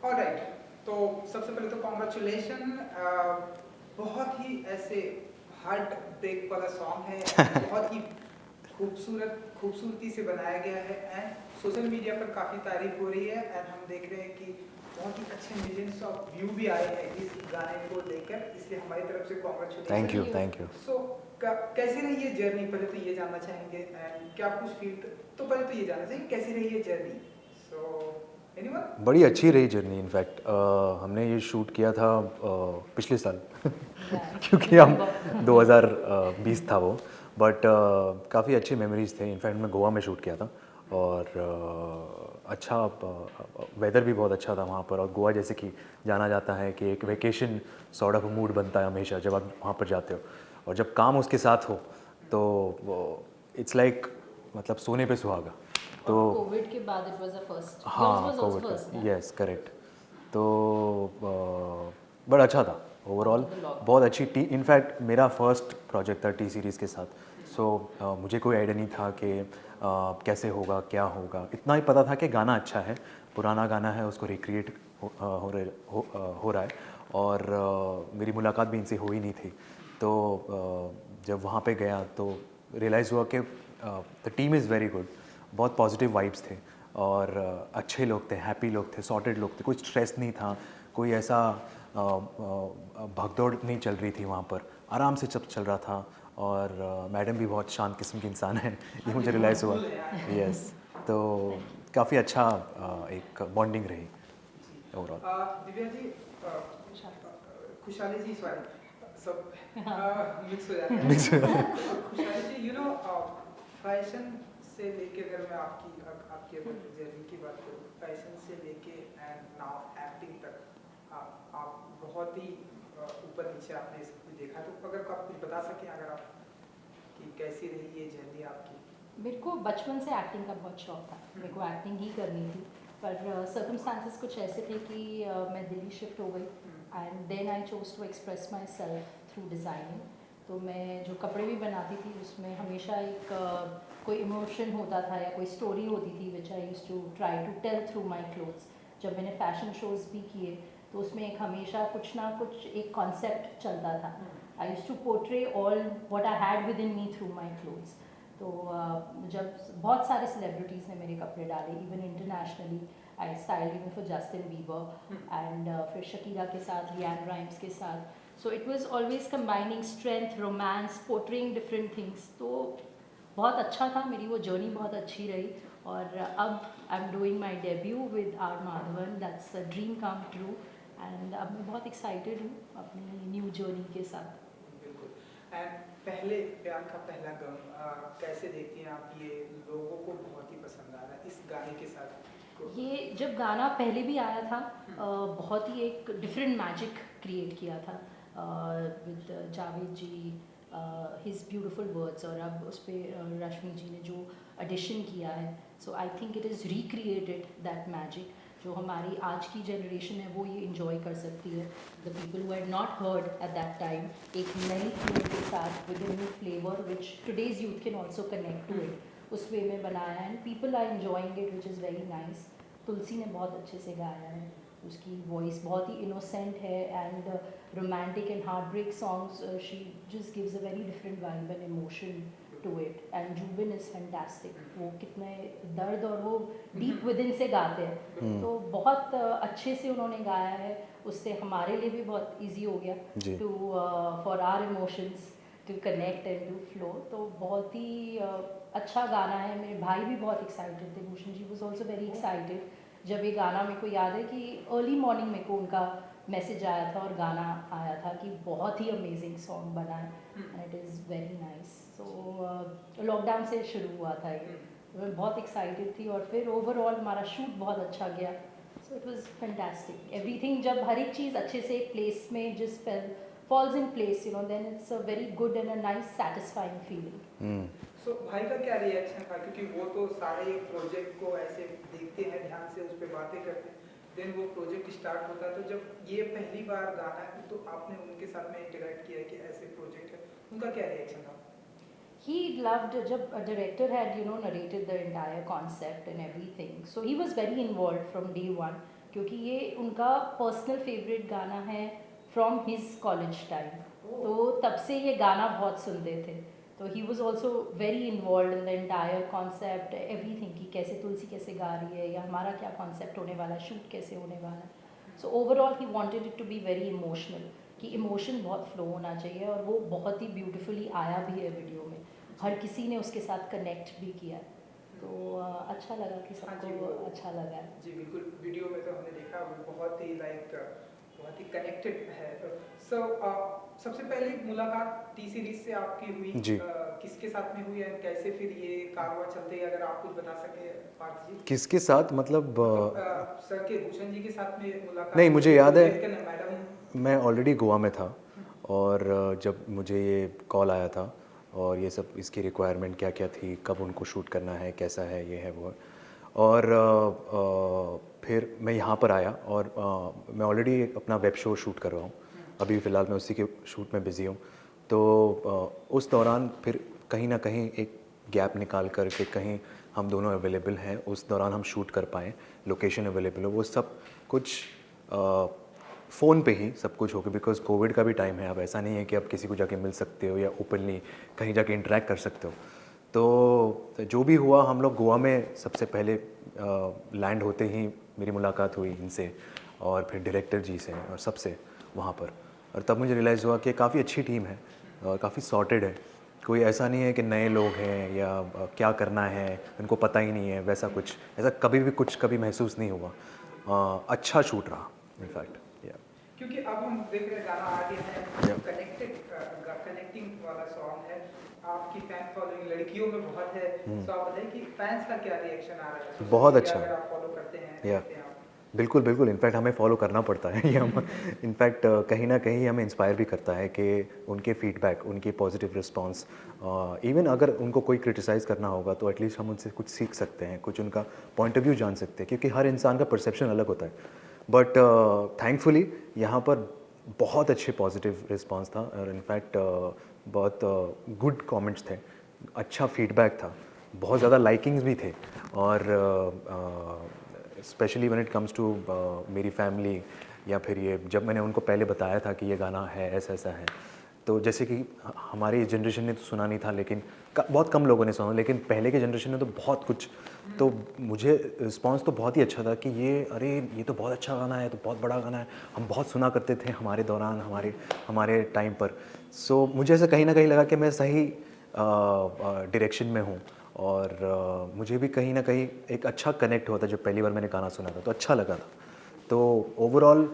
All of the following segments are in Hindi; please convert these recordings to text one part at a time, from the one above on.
ऑलराइट, तो सबसे पहले तो कॉन्ग्रेचुलेशन। बहुत ही ऐसे हार्ट ब्रेक वाला सॉन्ग है एंड बहुत ही खूबसूरती से बनाया गया है एंड सोशल मीडिया पर काफ़ी तारीफ हो रही है एंड हम देख रहे हैं कि बहुत ही अच्छे मिलियंस ऑफ व्यू भी आए हैं इस गाने को लेकर, इसलिए हमारी तरफ से thank congratulation. You, thank you. So कैसी रही ये जर्नी, पहले तो ये जानना चाहेंगे एंड क्या कुछ फील, तो पहले तो ये जानना चाहिए कैसी रही ये जर्नी। So anyone. बड़ी अच्छी रही जर्नी। इनफैक्ट हमने ये शूट किया था पिछले साल क्योंकि हम 2020 था वो। बट काफ़ी अच्छी मेमोरीज थे। इनफैक्ट मैं गोवा में शूट किया था और अच्छा वेदर भी बहुत अच्छा था वहाँ पर। और गोवा जैसे कि जाना जाता है कि एक वेकेशन सॉर्ट ऑफ मूड बनता है हमेशा जब आप वहाँ पर जाते हो, और जब काम उसके साथ हो तो इट्स लाइक मतलब सोने पे सुहागा। तो और कोविड के बाद it was a first, yours हाँ, वाज आल्सो कोविड फर्स्ट का, ना, यस करेक्ट। तो बड़ा अच्छा था ओवरऑल। After the lockdown. बहुत अच्छी टी इनफैक्ट मेरा फर्स्ट प्रोजेक्ट था टी सीरीज़ के साथ। सो मुझे कोई आइडिया नहीं था कि कैसे होगा क्या होगा। इतना ही पता था कि गाना अच्छा है, पुराना गाना है, उसको रिक्रिएट हो रहा है। और मेरी मुलाकात भी इनसे हो ही नहीं थी। तो जब वहाँ पे गया तो रियलाइज़ हुआ कि the team is very good. बहुत पॉजिटिव वाइब्स थे और अच्छे लोग थे, हैप्पी लोग थे, सॉर्टेड लोग थे। कोई स्ट्रेस नहीं था, कोई ऐसा भागदौड़ नहीं चल रही थी वहाँ पर। आराम से सब चल रहा था। और मैडम भी बहुत शांत किस्म की इंसान है, ये मुझे रियलाइज़ हुआ। यस, तो काफ़ी अच्छा एक बॉन्डिंग रही ओवरऑल। दिव्या जी, खुशहाली जी, सॉरी सब मिक्स हो जाता है। मिक्स खुशहाली जी, यू नो, फैशन से लेके, अगर मैं आपकी अगर जर्नी की बात करूँ, फैशन से लेके एंड नाउ एक्टिंग तक, आप बहुत ही ऊपर नीचे आपने सब कुछ देखा, तो अगर आप कुछ बता सकें, अगर आप, कि कैसी रही ये जर्नी आपकी। मेरे को बचपन से एक्टिंग का बहुत शौक था, मेरे को एक्टिंग ही करनी थी। पर सर्कमस्टांसेस कुछ ऐसे थे कि मैं दिल्ली शिफ्ट हो गई and then I chose to express myself through designing. तो मैं जो कपड़े भी बनाती थी उसमें हमेशा एक कोई इमोशन होता था या कोई स्टोरी होती थी which I use to try to tell through my clothes. जब मैंने फ़ैशन शोज़ भी किए तो उसमें एक हमेशा कुछ ना कुछ एक कॉन्सेप्ट चलता था। I use to portray all what I had within me through my clothes. तो जब बहुत सारे सेलिब्रिटीज़ ने मेरे कपड़े डाले, even internationally I style even for Justin Bieber and फिर शकीरा के साथ, लियान राइम्स के साथ। So it was always combining strength, romance, portraying different things. तो बहुत अच्छा था, मेरी वो जर्नी बहुत अच्छी रही। और अब I am doing my debut with R Madhavan, that's a dream come true. And अब मैं बहुत एक्साइटेड हूँ अपनी न्यू जर्नी के साथ। बिल्कुल। एंड पहले प्यार का पहला गम, कैसे देखती हैं आप, ये लोगों को बहुत ही पसंद आ रहा है इस गाने के साथ को। ये जब गाना पहले भी आया था बहुत ही एक डिफरेंट मैजिक क्रिएट किया था with Javed ji, his beautiful words. और अब उस पर रश्मि जी ने जो एडिशन किया है, so I think it is recreated that magic. जो हमारी आज की जनरेशन है वो ये इंजॉय कर सकती है। The people who had not heard at that time, एक नई ट्यून के साथ with new flavour which today's youth can also connect to it, उस वे में बनाया है and people are enjoying it which is very nice. Tulsi ने बहुत अच्छे से गाया है, उसकी वॉइस बहुत ही इनोसेंट है and romantic and heartbreak songs she just gives a very different vibe and emotion to it. And Zubin is fantastic, वो कितने दर्द और वो डीप विद इन से गाते हैं, तो बहुत अच्छे से उन्होंने गाया है। उससे हमारे लिए भी बहुत ईजी हो गया जी। To for our emotions to connect and to flow. तो बहुत ही अच्छा गाना है। मेरे भाई भी बहुत एक्साइटेड थे, Bhushan ji was also very excited जब ये गाना। मेरे को याद है कि अर्ली मॉर्निंग मेरे को उनका मैसेज आया था और गाना आया था कि बहुत ही अमेजिंग सॉन्ग बना है and it is very nice. So lockdown से शुरू हुआ था ये, तो मैं बहुत एक्साइटेड थी और फिर ओवरऑल हमारा शूट बहुत अच्छा गया। सो इट वाज फैंटास्टिक एवरीथिंग। जब हर एक चीज़ अच्छे से प्लेस में जिस falls in place, you know, then it's a very good and a nice satisfying feeling. सो भाई का क्या रिएक्शन था, क्योंकि वो तो सारे प्रोजेक्ट को ऐसे देखते हैं ध्यान से, उस पर बातें करते हैं, देन वो प्रोजेक्ट स्टार्ट होता है, तो जब ये पहली बार गाना है तो आपने उनके साथ में इंटरेक्ट किया कि ऐसे प्रोजेक्ट है, उनका क्या रिएक्शन था। He loved जब a director had, you know, narrated the entire concept and everything, so he was very involved from day one, क्योंकि ये उनका पर्सनल फेवरेट गाना है फ्रॉम हिज कॉलेज टाइम। तो तब से ये गाना बहुत सुनते थे, तो he was also very involve in the entire concept everything, कि कैसे तुलसी कैसे गा रही है या हमारा क्या कॉन्सेप्ट होने वाला है, शूट कैसे होने वाला है। So overall he wanted it to be very emotional, कि इमोशन बहुत फ्लो होना चाहिए, और वो बहुत ही ब्यूटीफुली आया भी है वीडियो में, हर किसी ने उसके साथ कनेक्ट भी किया है। तो अच्छा लगा कि हाँ जी, सबको वो- अच्छा लगा है। जी बिल्कुल, वीडियो में तो हमने देखा वो बहुत ही बहुत ही कनेक्टेड है। सो सबसे पहली मुलाकात टी सीरीज से आपकी हुई जी। किसके साथ में हुई है, कैसे फिर ये कारवां चलते, अगर आप कुछ बता सके पार्थ जी। किसके साथ मतलब सर के भूषण जी के साथ में मुलाकात नहीं, हुई मुझे है, याद है अंबेडकर मैडम। मैं ऑलरेडी गोवा में था, और जब मुझे ये कॉल आया था और ये सब इसकी रिक्वायरमेंट क्या क्या थी, कब उनको शूट करना है, कैसा है, ये है वो है। और फिर मैं यहाँ पर आया, और मैं ऑलरेडी अपना वेब शो शूट कर रहा हूँ, अभी फ़िलहाल मैं उसी के शूट में बिज़ी हूँ। तो उस दौरान फिर कहीं ना कहीं एक गैप निकाल कर के कहीं हम दोनों अवेलेबल हैं, उस दौरान हम शूट कर पाएँ, लोकेशन अवेलेबल हो, वो सब कुछ फ़ोन पे ही सब कुछ हो गया, बिकॉज़ कोविड का भी टाइम है। अब ऐसा नहीं है कि आप किसी को जाके मिल सकते हो या ओपनली कहीं जाके इंटरेक्ट कर सकते हो। तो जो भी हुआ, हम लोग गोवा में सबसे पहले लैंड होते ही मेरी मुलाकात हुई इनसे, और फिर डायरेक्टर जी से और सबसे वहाँ पर। और तब मुझे रियलाइज़ हुआ कि काफ़ी अच्छी टीम है, काफ़ी सॉर्टेड है। कोई ऐसा नहीं है कि नए लोग हैं या क्या करना है उनको पता ही नहीं है, वैसा कुछ ऐसा कभी भी कुछ कभी महसूस नहीं हुआ। अच्छा शूट रहा इनफैक्ट। क्योंकि अब हम देख रहे हैं गाना आ गया है, Yeah. कनेक्टिंग वाला सॉन्ग है, आपकी फैन फॉलोइंग लड़कियों में बहुत है। तो आप बताइए कि फैंस का क्या रिएक्शन आ रहा है सोशल बहुत मीडिया, अच्छा। अगर आप फॉलो करते हैं या देखते हैं आप। बिल्कुल बिल्कुल, इनफैक्ट हमें फॉलो करना पड़ता है ये हम इनफैक्ट कहीं ना कहीं हमें इंस्पायर भी करता है कि उनके फीडबैक, उनके पॉजिटिव रिस्पांस, इवन अगर उनको कोई क्रिटिसाइज़ करना होगा तो एटलीस्ट हम उनसे कुछ सीख सकते हैं, कुछ उनका पॉइंट ऑफ व्यू जान सकते हैं, क्योंकि हर इंसान का परसेप्शन अलग होता है। बट थैंकफुली यहाँ पर बहुत अच्छे पॉजिटिव रिस्पांस था, और इनफैक्ट बहुत गुड कमेंट्स थे, अच्छा फीडबैक था, बहुत ज़्यादा लाइकिंग्स भी थे। और specially when it comes to मेरी फैमिली, या फिर ये जब मैंने उनको पहले बताया था कि ये गाना है, ऐसा ऐसा है, तो जैसे कि हमारी जनरेशन ने तो सुना नहीं था, लेकिन बहुत कम लोगों ने सुना, लेकिन पहले के जनरेशन ने तो बहुत कुछ, तो मुझे रिस्पांस तो बहुत ही अच्छा था कि ये अरे ये तो बहुत अच्छा गाना है, तो बहुत बड़ा गाना है, हम बहुत सुना करते थे हमारे दौरान, हमारे हमारे टाइम पर। सो मुझे ऐसा कहीं ना कहीं लगा कि मैं सही डायरेक्शन में हूँ, और मुझे भी कहीं ना कहीं एक अच्छा कनेक्ट हुआ था जब पहली बार मैंने गाना सुना था, तो अच्छा लगा था। तो overall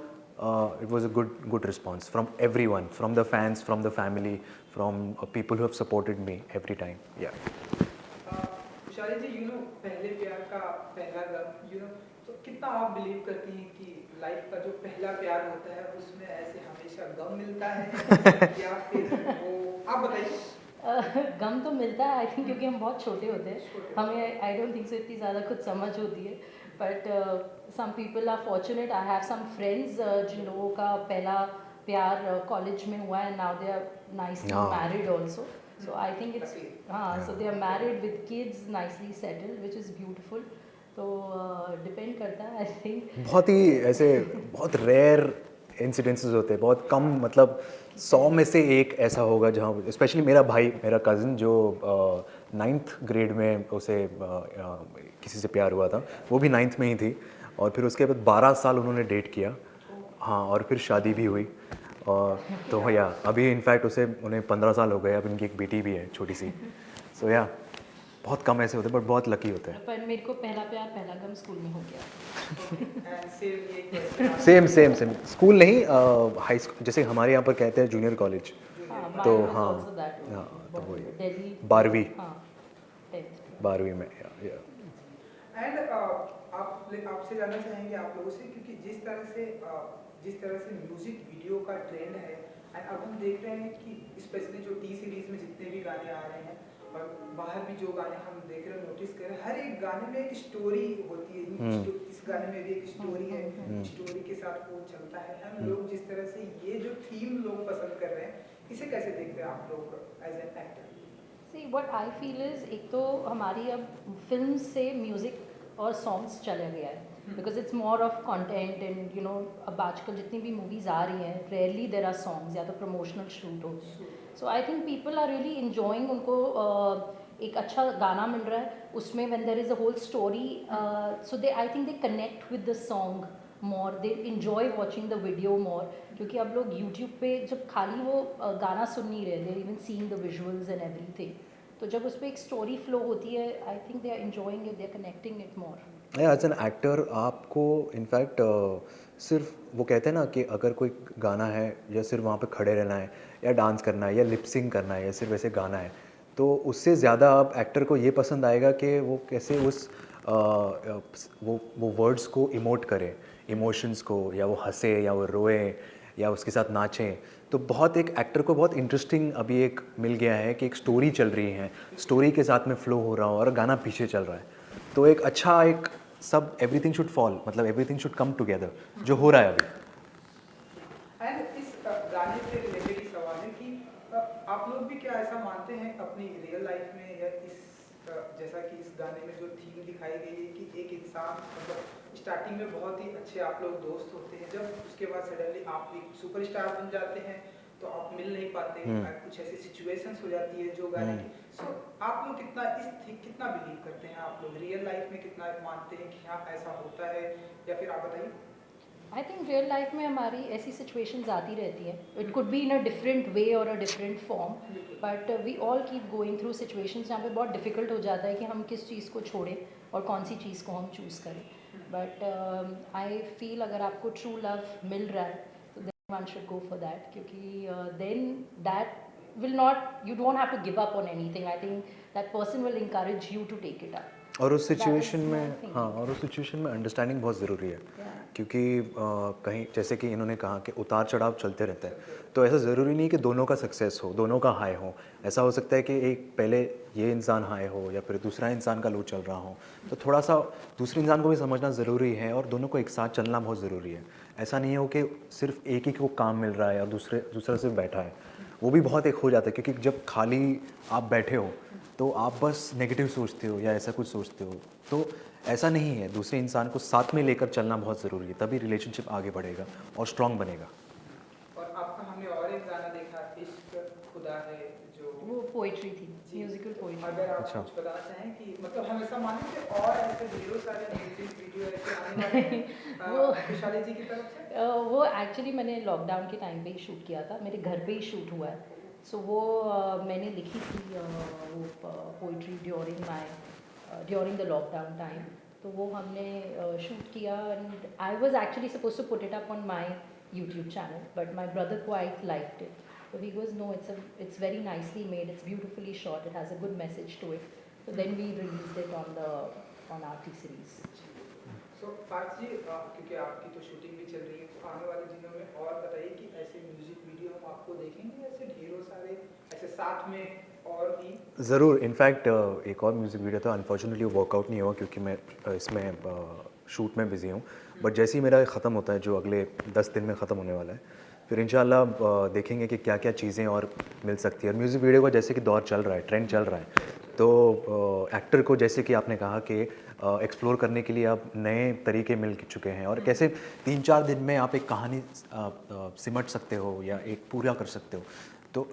it was a good response from everyone, from the fans, from the family, from people who have supported me every time. Yeah. Tushari जी, पहले प्यार का पहला गम, तो कितना आप बिलीव करती हैं कि लाइफ का जो पहला प्यार होता है उसमें ऐसे हमेशा गम मिलता है या फिर वो, आप बताइए। गम तो मिलता है आई थिंक, क्योंकि हम बहुत छोटे होते हैं, छोटे। हमें आई डोंट थिंक सो इतनी ज़्यादा कुछ समझ होती है। But some people are fortunate, I have some friends जिन लोगों का पहला प्यार कॉलेज में हुआ है, नाउ दे आर नाइसली हाँ। Married also. So I think it's, हाँ, so they are Yeah. Married with kids, nicely settled, which is beautiful. तो डिपेंड करता है आई थिंक। बहुत ही ऐसे बहुत रेयर इंसिडेंसेस होते हैं, बहुत कम, मतलब 100 में से एक ऐसा होगा जहाँ, स्पेशली मेरा भाई, मेरा कज़न जो 9th ग्रेड में उसे किसी से प्यार हुआ था, वो भी 9th में ही थी, और फिर उसके बाद 12 साल उन्होंने डेट किया, हाँ, और फिर शादी भी हुई। और तो या अभी इनफैक्ट उन्हें 15 साल हो गए, अब उनकी एक बेटी भी है छोटी सी। सो या बहुत कम ऐसे होते हैं, बट बहुत लकी होते हैं। पर मेरे को पहला प्यार पहला गम स्कूल में हो गया। एंड सेम ये question same same same, school नहीं, हाई स्कूल, जैसे हमारे यहाँ पर कहते हैं जूनियर कॉलेज। हाँ, तो mine was हाँ, also that only, हाँ, तो but वही Delhi 12वीं, हाँ 10th 12वीं में या। एंड आपसे जानना चाहेंगे आप लोगों से, क्योंकि जिस तरह से म्यूजिक वीडियो का ट्रेंड है, एंड अब हम देख रहे हैं कि स्पेशली जो टी सीरीज में जितने भी गाने आ रहे हैं और बाहर भी जो गाने हम देख रहे हैं, नोटिस कर रहे हैं, हर एक गाने में एक स्टोरी होती है। इस गाने में भी एक स्टोरी है, स्टोरी के साथ वो चलता है। हम लोग जिस तरह से ये जो थीम लोग पसंद कर रहे हैं, इसे कैसे देखते हैं आप लोग as an actor? See, what I feel is, एक तो हमारी अब फिल्म से म्यूज़िक और सॉन्ग्स चले गया है, because it's more of content and you know अब आजकल जितनी भी मूवीज़ आ रही हैं रेयरली देर आर सॉन्ग्स या तो प्रमोशनल शूट होते हैं so I think people are really enjoying उनको एक अच्छा गाना मिल रहा है उसमें when there is a whole story so they I think they connect with the song more they enjoy watching the video more क्योंकि अब लोग यूट्यूब पे जब खाली वो गाना सुन नहीं रहे they even seeing the visuals and everything तो जब उस पर एक स्टोरी फ्लो होती है I think they are enjoying it they are connecting it more as an actor आपको इनफैक्ट सिर्फ वो कहते हैं ना कि अगर कोई गाना है या सिर्फ वहाँ पे खड़े रहना है या डांस करना है या लिपसिंग करना है या सिर्फ ऐसे गाना है तो उससे ज़्यादा आप एक्टर को ये पसंद आएगा कि वो कैसे उस वो वर्ड्स को इमोट करे इमोशंस को या वो हंसे या वो रोए या उसके साथ नाचें तो बहुत एक एक्टर को बहुत इंटरेस्टिंग अभी एक मिल गया है कि एक स्टोरी चल रही है स्टोरी के साथ में फ्लो हो रहा हो और गाना पीछे चल रहा है तो एक अच्छा एक सब एवरीथिंग शुड फॉल मतलब एवरीथिंग शुड कम टुगेदर जो हो रहा है अभी एंड इस गाने से रिलेटेड ही सवाल है कि आप लोग भी क्या ऐसा मानते हैं अपनी रियल लाइफ में या इस जैसा कि इस गाने में जो थीम दिखाई गई है कि एक इंसान मतलब स्टार्टिंग में बहुत ही अच्छे आप लोग दोस्त होते हैं जब उसके बाद सडनली आप एक सुपरस्टार बन जाते हैं तो आप मिल नहीं पाते कुछ ऐसी सिचुएशंस हो जाती है जो गाने की सो आप लोग कितना बिलीव करते हैं आप लोग रियल लाइफ में कितना मानते हैं कि हाँ ऐसा होता है या फिर आप बताइए आई थिंक रियल लाइफ में हमारी ऐसी सिचुएशंस आती रहती हैं it could be in a different way और a different form but we all keep going through situations जहाँ पे बहुत डिफिकल्ट हो जाता है कि हम किस चीज़ को छोड़ें और कौन सी चीज़ को हम चूज़ करें बट आई फील अगर आपको ट्रू लव मिल रहा है तो then one should go for that क्योंकि then that will not you don't have to give up on anything I think that person will encourage you to take it up और उस That is सिचुएशन my में thinking. हाँ और उस सिचुएशन में अंडरस्टैंडिंग बहुत ज़रूरी है Yeah. क्योंकि कहीं जैसे कि इन्होंने कहा कि उतार चढ़ाव चलते रहते हैं तो ऐसा ज़रूरी नहीं कि दोनों का सक्सेस हो दोनों का हाई हो ऐसा हो सकता है कि एक पहले ये इंसान हाई हो या फिर दूसरा इंसान का लो चल रहा हो तो थोड़ा सा दूसरे इंसान को भी समझना ज़रूरी है और दोनों को एक साथ चलना बहुत ज़रूरी है ऐसा नहीं हो कि सिर्फ एक ही को काम मिल रहा है और दूसरा सिर्फ बैठा है वो भी बहुत एक हो जाता है क्योंकि जब खाली आप बैठे हो तो आप बस नेगेटिव सोचते हो या ऐसा कुछ सोचते हो तो ऐसा नहीं है दूसरे इंसान को साथ में लेकर चलना बहुत ज़रूरी है तभी रिलेशनशिप आगे बढ़ेगा और स्ट्रांग बनेगा और आपका हमने और एक गाना देखा इश्क खुदा है जो वो पोइट्री थी म्यूजिकल पोइट्री अगर आप अच्छा। कुछ बताना चाहें कि मतलब हम ऐसा माने कि और ऐसे ढेरों सारे म्यूजिक वीडियो ऐसे आने वाले हैं वो- खुशहाली जी की तरफ से वो एक्चुअली मैंने लॉकडाउन के टाइम पे ही शूट किया था मेरे घर पे ही शूट हुआ है सो वो मैंने लिखी थी वो poetry during the lockdown time तो वो हमने शूट किया and I was actually suppose to put it up on my YouTube channel but my brother quite liked it so he goes no it's very nicely made it's beautifully shot it has a good message to it so then we released it on our T series सो पार्थ जी क्योंकि आपकी तो शूटिंग भी चल रही है तो आने वाले दिनों में और बताइए कि ऐसे म्यूजिक वीडियो हम आपको देखेंगे ऐसे ढेरों सारे ऐसे साथ में और भी ज़रूर इनफैक्ट एक और म्यूज़िक वीडियो था अनफॉर्चुनेटली वर्कआउट नहीं हुआ क्योंकि मैं इसमें शूट में बिज़ी हूँ बट जैसे ही मेरा ख़त्म होता है जो अगले 10 दिन में ख़त्म होने वाला है फिर इंशाल्लाह देखेंगे कि क्या क्या चीज़ें और मिल सकती है और म्यूज़िक वीडियो का जैसे कि दौर चल रहा है ट्रेंड चल रहा है तो एक्टर को जैसे कि आपने कहा कि एक्सप्लोर करने के लिए अब नए तरीके मिल चुके हैं और कैसे 3-4 दिन में आप एक कहानी सिमट सकते हो या एक पूरा कर सकते हो तो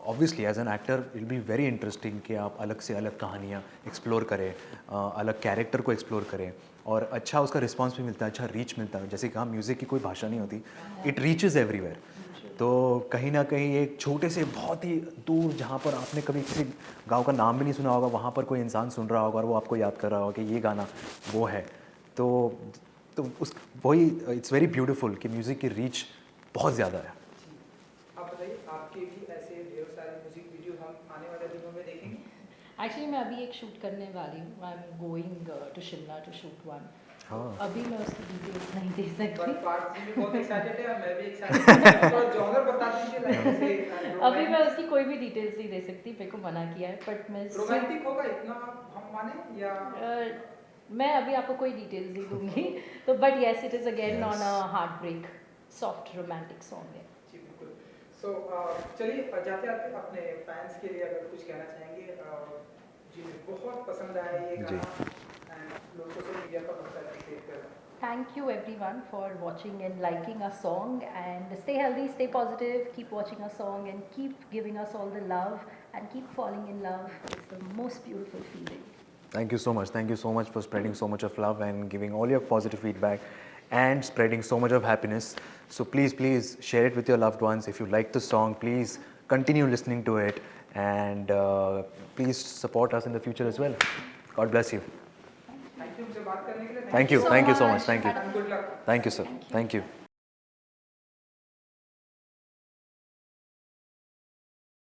obviously as an actor will be very interesting कि आप अलग से अलग कहानियाँ एक्सप्लोर करें अलग कैरेक्टर को एक्सप्लोर करें और अच्छा उसका रिस्पांस भी मिलता है अच्छा रीच मिलता है जैसे कहा म्यूज़िक की कोई भाषा नहीं होती इट रीचेज़ एवरीवेयर तो कहीं ना कहीं एक छोटे से बहुत ही दूर जहाँ पर आपने कभी किसी गांव का नाम भी नहीं सुना होगा वहाँ पर कोई इंसान सुन रहा होगा और वो आपको याद कर रहा होगा कि ये गाना वो है तो उस वही इट्स वेरी ब्यूटीफुल कि म्यूज़िक की रीच बहुत ज़्यादा है आप बताइए आपके भी ऐसे ढेर सारे म्यूजिक वीडियो हम आने वाले दिनों में देखेंगे एक्चुअली मैं अभी एक शूट करने वाली हूँ I am going to Shimla to shoot one हाँ अभी मैं उसकी डिटेल्स नहीं दे पर सकती पार्थ जी भी बहुत एक्साइटेड है और मैं भी एक्साइटेड हूं थोड़ा जॉनर बता दीजिए लाइक जैसे अभी मैं उसकी कोई भी डिटेल्स नहीं दे सकती मेरे को मना किया है बट मैं रोमांटिक होगा इतना हम माने या मैं अभी आपको कोई डिटेल्स नहीं दूंगी तो but yes it is again Yes. On a heartbreak soft romantic song है जी बिल्कुल सो चलिए जाते आते अपने फैंस के लिए अगर कुछ कहना चाहेंगे जी बहुत पसंद आया ये जी। गाना एंड लोग सोशल मीडिया पर बहुत सारे शेयर कर रहे हैं thank you everyone for watching and liking our song, and stay healthy, stay positive, keep watching our song and keep giving us all the love and keep falling in love. It's the most beautiful feeling. Thank you so much. Thank you so much for spreading so much of love and giving all your positive feedback and spreading so much of happiness. So please share it with your loved ones. If you like the song, please continue listening to it, and please support us in the future as well. God bless you. Thank you मुझे बात करने के लिए Thank you so much. Thank you. and good luck. Thank you, sir. Thank you.